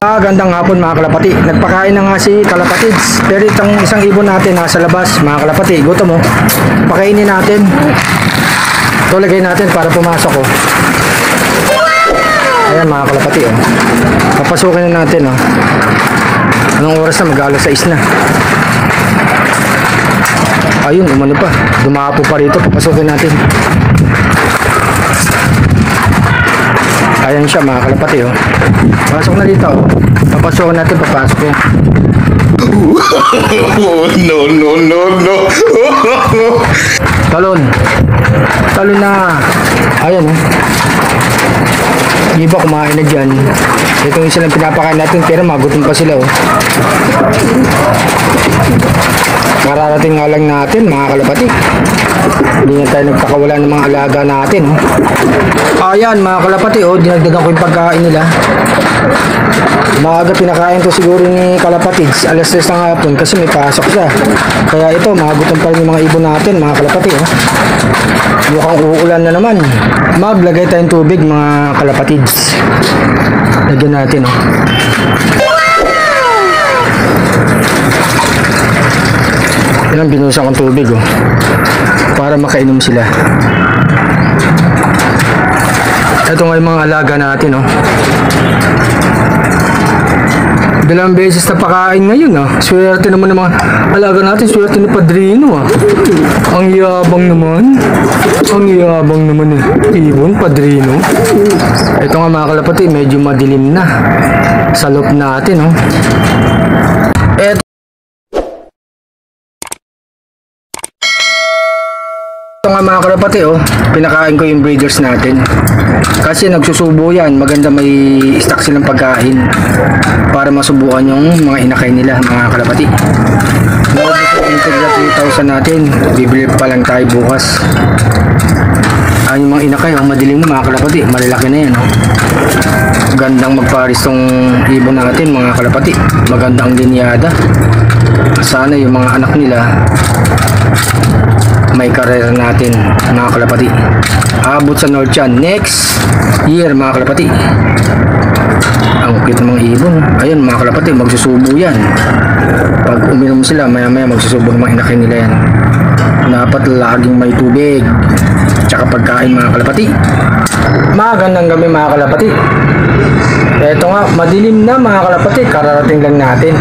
Gandang hapon mga kalapati. Nagpakain na nga si kalapatids. Pero itong isang ibon natin nasa labas mga kalapati. Gutom mo. Pakainin natin. Ito lagay natin para pumasok oh. Ayan mga kalapati oh. Papasukin na natin oh. Anong oras na? Mag-alas 6 na. Ayun, umano pa. Dumapo pa rito. Papasukin natin. Ayan siya mga kalapati oh. Pasok na dito oh. Papasukin natin, papasok yan. No. Talon. Talon na. Ayan oh. Yung iba kumain na dyan. Ito yung silang pinapakain natin pero magutom pa sila oh. Mararating nga lang natin mga kalapati. Hindi na tayo nagpakawala ng mga alaga natin oh. Ayan mga kalapati oh. Dinagdagan ko yung pagkain nila. Maaga pinakain ko siguro ni kalapatids. Alas 3 ng hapon kasi may pasok siya. Kaya ito magutom pa rin yung mga ibon natin mga kalapati oh. Mukhang uulan na naman. Maglagay tayong tubig mga kalapatids. Lagyan natin oh. Yan ang binusa kong tubig oh. Para makainom sila. Ito nga yung mga alaga natin oh. Dalawang beses na pakain ngayon ah. Swerte naman ng mga alaga natin. Swerte ni Padrino ah. Ang yabang naman. Ang yabang naman eh. Ibon, Padrino. Ito nga mga kalapati, medyo madilim na. Sa loob natin oh. Ito nga mga kalapati oh. Pinakain ko yung breeders natin. Kasi nagsusubo yan, maganda may stock silang pagkain para masubukan yung mga inakay nila mga kalapati. Naubos yung Integra 3,000 natin, bibili pa lang tayo bukas. Yung mga inakay, madilim na mga kalapati, malalaki na yan oh. Gandang magparis tong ibon natin mga kalapati, magandang linyada. Sana yung mga anak nila may karera natin mga kalapati. Abot sa North yan next year mga kalapati. Ang cute ng mga ibon. Ayun mga kalapati, magsusubo yan. Pag uminom sila maya maya magsusubo ng mga inakay nila yan. Dapat laging may tubig tsaka pagkain mga kalapati. Magandang gabi mga kalapati. Eto nga, madilim na mga kalapati, kararating lang natin.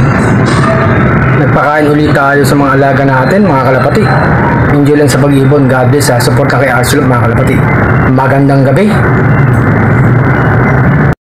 Nagpakain ulit tayo sa mga alaga natin mga kalapati. Enjoy lang sa pag-ibon. God bless ha. Support ka kay Arsulog mga kalapati. Magandang gabi.